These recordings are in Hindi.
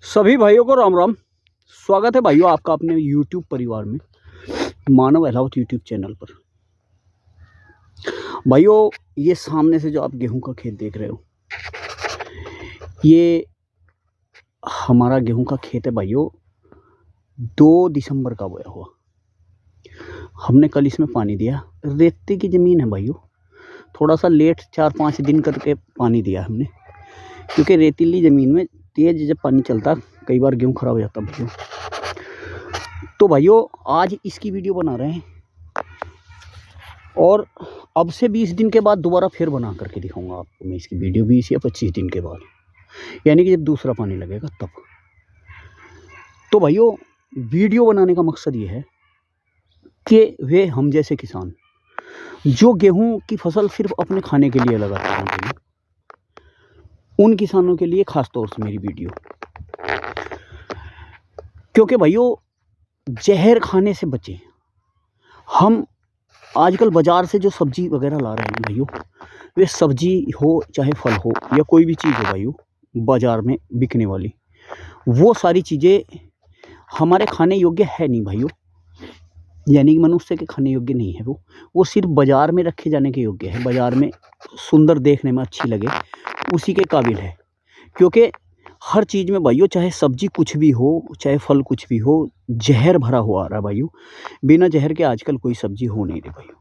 सभी भाइयों को राम राम। स्वागत है भाइयों आपका अपने YouTube परिवार में, मानव अहलावत YouTube चैनल पर। भाइयों, ये सामने से जो आप गेहूं का खेत देख रहे हो, ये हमारा गेहूं का खेत है भाइयों। 2 दिसंबर का बोया हुआ। हमने कल इसमें पानी दिया। रेती की ज़मीन है भाइयों, थोड़ा सा लेट 4-5 दिन करके पानी दिया हमने, क्योंकि रेतीली ज़मीन में तेज़ जब पानी चलता कई बार गेहूं खराब हो जाता भाइयों। तो भाइयों आज इसकी वीडियो बना रहे हैं और अब से 20 दिन के बाद दोबारा फिर बना करके दिखाऊंगा आपको मैं इसकी वीडियो, 20 या 25 दिन के बाद, यानी कि जब दूसरा पानी लगेगा तब। तो भाइयों वीडियो बनाने का मकसद ये है कि वे हम जैसे किसान जो गेहूं की फसल सिर्फ अपने खाने के लिए लगाते हैं भाइयों, उन किसानों के लिए खास तौर से मेरी वीडियो। क्योंकि भाइयों जहर खाने से बचें। हम आजकल बाज़ार से जो सब्जी वगैरह ला रहे हैं भाइयों, वे सब्जी हो चाहे फल हो या कोई भी चीज़ हो भाइयों, बाज़ार में बिकने वाली वो सारी चीज़ें हमारे खाने योग्य है नहीं भाइयों, यानी कि मनुष्य के खाने योग्य नहीं है। वो सिर्फ बाज़ार में रखे जाने के योग्य है, बाज़ार में सुंदर देखने में अच्छी लगे उसी के काबिल है। क्योंकि हर चीज़ में भाइयों, चाहे सब्जी कुछ भी हो चाहे फल कुछ भी हो, जहर भरा हुआ आ रहा है भाइयों। बिना जहर के आजकल कोई सब्जी हो नहीं रही भाइयों।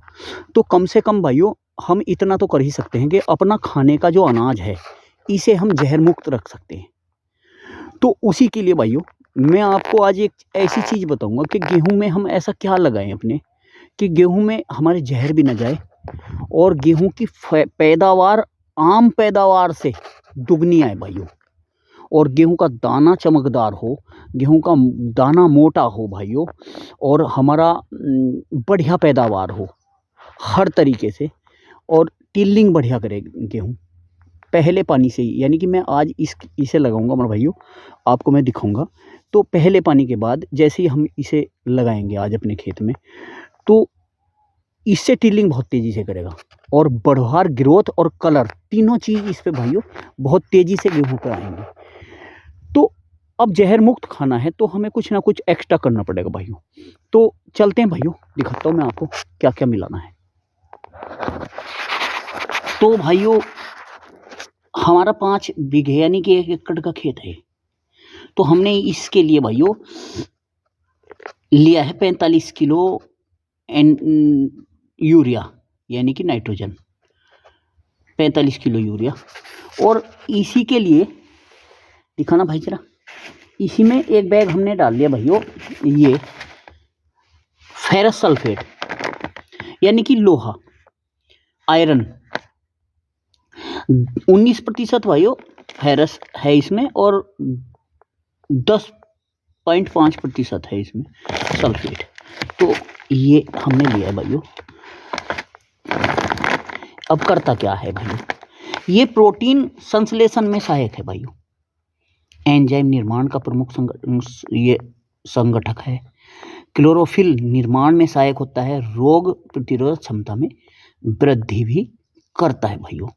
तो कम से कम भाइयों हम इतना तो कर ही सकते हैं कि अपना खाने का जो अनाज है इसे हम जहर मुक्त रख सकते हैं। तो उसी के लिए भाइयों मैं आपको आज एक ऐसी चीज़ बताऊंगा कि गेहूं में हम ऐसा क्या लगाएं अपने कि गेहूं में हमारे जहर भी न जाए और गेहूं की पैदावार आम पैदावार से दुगनी आए भाइयों, और गेहूं का दाना चमकदार हो, गेहूं का दाना मोटा हो भाइयों, और हमारा बढ़िया पैदावार हो हर तरीके से, और टिल्लिंग बढ़िया करे गेहूं पहले पानी से ही। यानी कि मैं आज इसे लगाऊंगा मेरे भाइयों, आपको मैं दिखाऊंगा। तो पहले पानी के बाद जैसे ही हम इसे लगाएंगे आज अपने खेत में, तो इससे टिल्लिंग बहुत तेज़ी से करेगा और बढ़वार, ग्रोथ और कलर तीनों चीज़ इस पे भाइयों बहुत तेज़ी से गेहूं पे आएंगे। तो अब जहर मुक्त खाना है तो हमें कुछ ना कुछ एक्स्ट्रा करना पड़ेगा भाइयों। तो चलते हैं भाइयों, दिखाता हूँ मैं आपको क्या क्या मिलाना है। तो भाइयों हमारा 5 बीघे यानी कि 1 एकड़ का खेत है। तो हमने इसके लिए भाइयों लिया है 45 किलो यूरिया, यानी कि नाइट्रोजन, 45 किलो यूरिया। और इसी के लिए दिखाना भाई जरा, इसी में एक बैग हमने डाल लिया भाइयों ये फेरस सल्फेट, यानी कि लोहा, आयरन। 19% भाइयों फेरस है इसमें और 10.5% है इसमें सल्फेट। तो ये हमने लिया है भाइयों। अब करता क्या है भाइयों, ये प्रोटीन संश्लेषण में सहायक है भाइयों, एंजाइम निर्माण का प्रमुख संगठक है, क्लोरोफिल निर्माण में सहायक होता है, रोग प्रतिरोधक क्षमता में वृद्धि भी करता है भाइयों।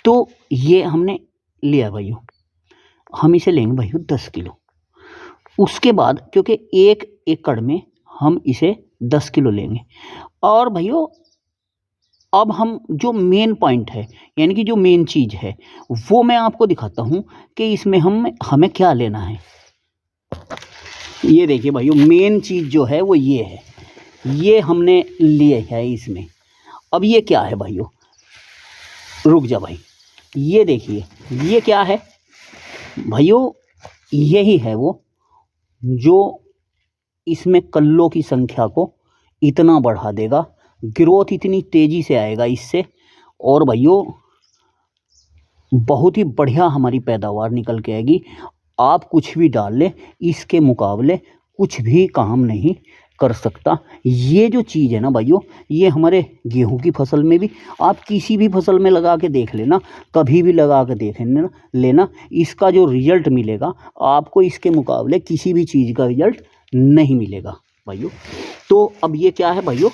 तो ये हमने लिया भाइयों, हम इसे लेंगे भाइयों 10 किलो। उसके बाद क्योंकि 1 एकड़ में हम इसे 10 किलो लेंगे। और भाइयों अब हम जो मेन पॉइंट है, यानी कि जो मेन चीज़ है, वो मैं आपको दिखाता हूँ कि इसमें हमें क्या लेना है। ये देखिए भाइयों, मेन चीज़ जो है वो ये है, ये हमने लिए है इसमें। अब ये क्या है भाइयों, रुक जा भाई, ये देखिए ये क्या है भाइयों, यही है वो जो इसमें कल्लों की संख्या को इतना बढ़ा देगा, ग्रोथ इतनी तेज़ी से आएगा इससे, और भाइयों बहुत ही बढ़िया हमारी पैदावार निकल के आएगी। आप कुछ भी डाल लें, इसके मुकाबले कुछ भी काम नहीं कर सकता। ये जो चीज़ है ना भाइयों, ये हमारे गेहूं की फसल में भी, आप किसी भी फसल में लगा के देख लेना, कभी भी लगा के देख लेना, इसका जो रिजल्ट मिलेगा आपको इसके मुकाबले किसी भी चीज़ का रिजल्ट नहीं मिलेगा भाइयों। तो अब ये क्या है भाइयों,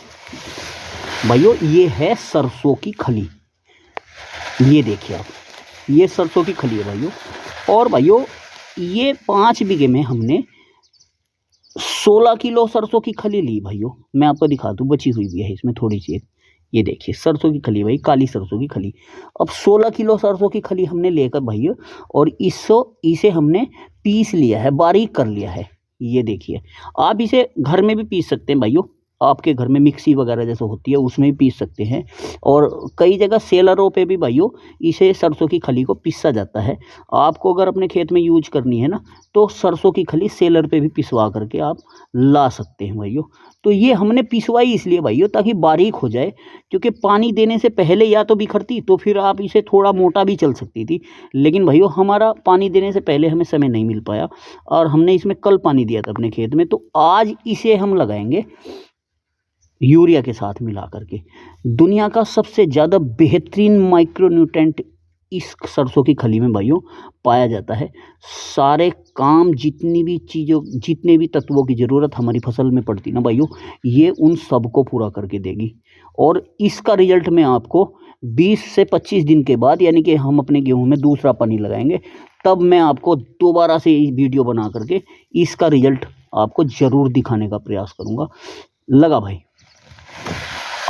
ये है सरसों की खली। ये देखिए आप, ये सरसों की खली है भाइयों। और भाइयों ये 5 बीघे में हमने 16 किलो सरसों की खली ली भाइयों। मैं आपको दिखा दूं, बची हुई भी है इसमें थोड़ी सी। ये देखिए सरसों की खली भाई, काली सरसों की खली। अब 16 किलो सरसों की खली हमने लेकर भाइयों, और इसे हमने पीस लिया है, बारीक कर लिया है। ये देखिए, आप इसे घर में भी पीस सकते हैं भाइयों, आपके घर में मिक्सी वगैरह जैसे होती है उसमें भी पीस सकते हैं। और कई जगह सेलरों पे भी भाइयों इसे सरसों की खली को पीसा जाता है। आपको अगर अपने खेत में यूज करनी है ना, तो सरसों की खली सेलर पे भी पिसवा करके आप ला सकते हैं भाइयों। तो ये हमने पिसवाई इसलिए भाइयों ताकि बारीक हो जाए, क्योंकि पानी देने से पहले या तो बिखरती तो फिर आप इसे थोड़ा मोटा भी चल सकती थी। लेकिन भाइयों हमारा पानी देने से पहले हमें समय नहीं मिल पाया, और हमने इसमें कल पानी दिया था अपने खेत में, तो आज इसे हम लगाएंगे यूरिया के साथ मिला करके। दुनिया का सबसे ज़्यादा बेहतरीन माइक्रोन्यूट्रेंट इस सरसों की खली में भाइयों पाया जाता है। सारे काम, जितनी भी चीज़ों, जितने भी तत्वों की ज़रूरत हमारी फसल में पड़ती ना भाइयों, ये उन सब को पूरा करके देगी। और इसका रिजल्ट मैं आपको 20 से 25 दिन के बाद, यानी कि हम अपने गेहूं में दूसरा पानी लगाएंगे, तब मैं आपको दोबारा से वीडियो बना करके इसका रिजल्ट आपको ज़रूर दिखाने का प्रयास करूँगा। लगा भाई।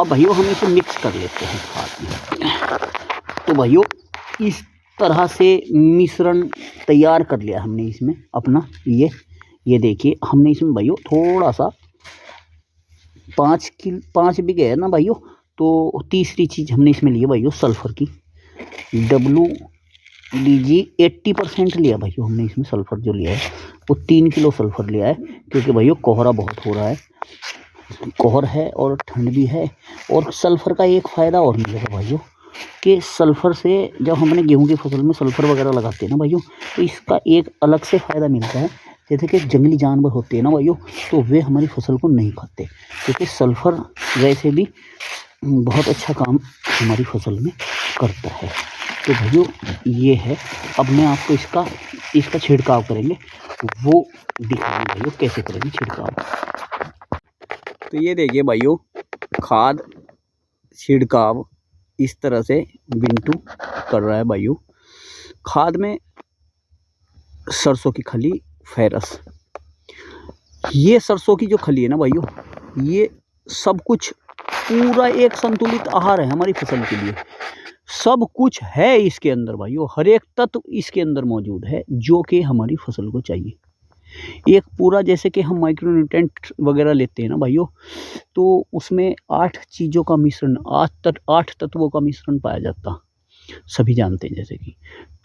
अब भाइयों हम इसे मिक्स कर लेते हैं खाद में। तो भाइयों इस तरह से मिश्रण तैयार कर लिया हमने इसमें अपना। ये देखिए, हमने इसमें भाइयों थोड़ा सा 5 बीघे है ना भाइयों, तो तीसरी चीज़ हमने इसमें ली है भाइयों सल्फर की। WDG 80% लिया भाइयों हमने इसमें। सल्फर जो लिया है वो 3 किलो सल्फर लिया है, क्योंकि भाइयों कोहरा बहुत हो रहा है, कोहर है और ठंड भी है। और सल्फ़र का एक फ़ायदा और मिलेगा भाइयों, कि सल्फ़र से जब हमने गेहूं की फसल में सल्फ़र वगैरह लगाते हैं ना भाइयों, तो इसका एक अलग से फ़ायदा मिलता है। जैसे कि जंगली जानवर होते हैं ना भाइयों, तो वे हमारी फसल को नहीं खाते, क्योंकि सल्फ़र वैसे भी बहुत अच्छा काम हमारी फसल में करता है। तो भाइयों ये है। अब मैं आपको इसका छिड़काव करेंगे, वो दिखाएंगे भाइयों कैसे करेंगे छिड़काव। तो ये देखिए भाइयों, खाद छिड़काव इस तरह से बिंटू कर रहा है भाइयों। खाद में सरसों की खली, फेरस, ये सरसों की जो खली है ना भाइयों, ये सब कुछ पूरा एक संतुलित आहार है हमारी फसल के लिए। सब कुछ है इसके अंदर भाइयों, हर एक तत्व इसके अंदर मौजूद है जो कि हमारी फसल को चाहिए। एक पूरा, जैसे कि हम माइक्रोन्यूट्रेंट वगैरह लेते हैं ना भाइयों, तो उसमें 8 चीज़ों का मिश्रण, 8 तत्वों का मिश्रण पाया जाता, सभी जानते हैं जैसे कि।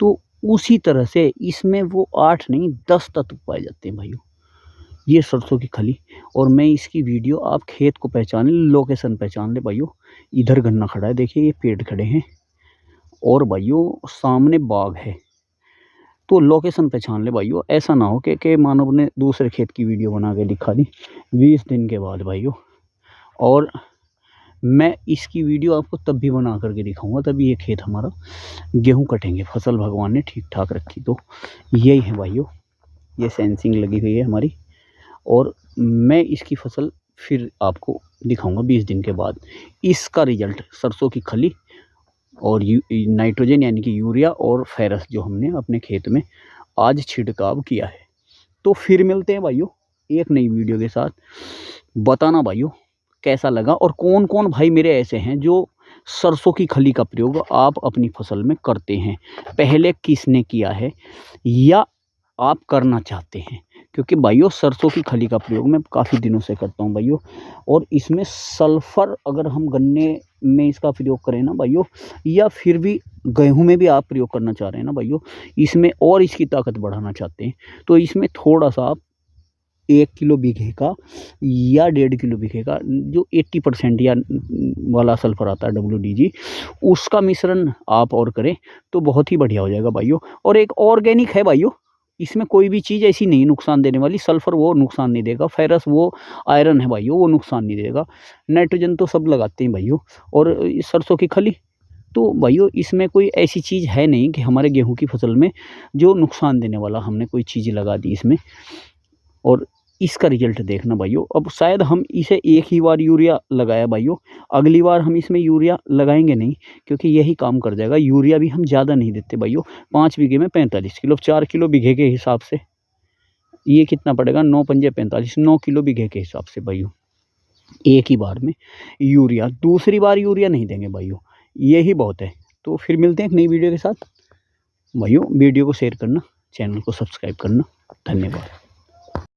तो उसी तरह से इसमें वो 8 नहीं 10 तत्व पाए जाते हैं भाइयों। ये सरसों की खली, और मैं इसकी वीडियो, आप खेत को पहचान ले, लोकेशन पहचान ले भाइयों। इधर गन्ना खड़ा है, देखिए ये पेड़ खड़े हैं, और भाइयों सामने बाग है। तो लोकेशन पहचान ले भाइयों। ऐसा ना हो कि मानव ने दूसरे खेत की वीडियो बना के दिखा दी 20 दिन के बाद भाइयों। और मैं इसकी वीडियो आपको तब भी बना करके दिखाऊंगा, तभी ये खेत हमारा गेहूं कटेंगे, फसल भगवान ने ठीक ठाक रखी। तो यही है भाइयों, ये सेंसिंग लगी हुई है हमारी, और मैं इसकी फसल फिर आपको दिखाऊंगा 20 दिन के बाद इसका रिजल्ट। सरसों की खली और नाइट्रोजन यानी कि यूरिया और फेरस जो हमने अपने खेत में आज छिड़काव किया है। तो फिर मिलते हैं भाइयों एक नई वीडियो के साथ। बताना भाइयों कैसा लगा, और कौन कौन भाई मेरे ऐसे हैं जो सरसों की खली का प्रयोग आप अपनी फसल में करते हैं, पहले किसने किया है या आप करना चाहते हैं। क्योंकि भाइयों सरसों की खली का प्रयोग मैं काफ़ी दिनों से करता हूं भाइयों, और इसमें सल्फ़र अगर हम गन्ने में इसका प्रयोग करें ना भाइयों, या फिर भी गेहूं में भी आप प्रयोग करना चाह रहे हैं ना भाइयों, इसमें और इसकी ताकत बढ़ाना चाहते हैं, तो इसमें थोड़ा सा आप 1 किलो बीघे का या 1.5 किलो बीघे का जो 80% या वाला सल्फर आता है WDG, उसका मिश्रण आप और करें तो बहुत ही बढ़िया हो जाएगा भाइयों। और एक ऑर्गेनिक है भाइयों, इसमें कोई भी चीज़ ऐसी नहीं नुकसान देने वाली। सल्फर वो नुकसान नहीं देगा, फेरस वो आयरन है भाइयों, वो नुकसान नहीं देगा। नाइट्रोजन तो सब लगाते हैं भाइयों, और सरसों की खली तो भाइयों इसमें कोई ऐसी चीज़ है नहीं कि हमारे गेहूं की फसल में जो नुकसान देने वाला हमने कोई चीज़ लगा दी इसमें। और इसका रिजल्ट देखना भाइयों। अब शायद हम इसे एक ही बार यूरिया लगाया भाइयों, अगली बार हम इसमें यूरिया लगाएंगे नहीं, क्योंकि यही काम कर जाएगा। यूरिया भी हम ज़्यादा नहीं देते भाइयों, 5 बीघे में 45 किलो, 4 किलो बीघे के हिसाब से ये कितना पड़ेगा, 9 पंजे 45, 9 किलो बीघे के हिसाब से भाइयों एक ही बार में यूरिया। दूसरी बार यूरिया नहीं देंगे भाइयों, यही बहुत है। तो फिर मिलते हैं एक नई वीडियो के साथ भाइयों। वीडियो को शेयर करना, चैनल को सब्सक्राइब करना। धन्यवाद।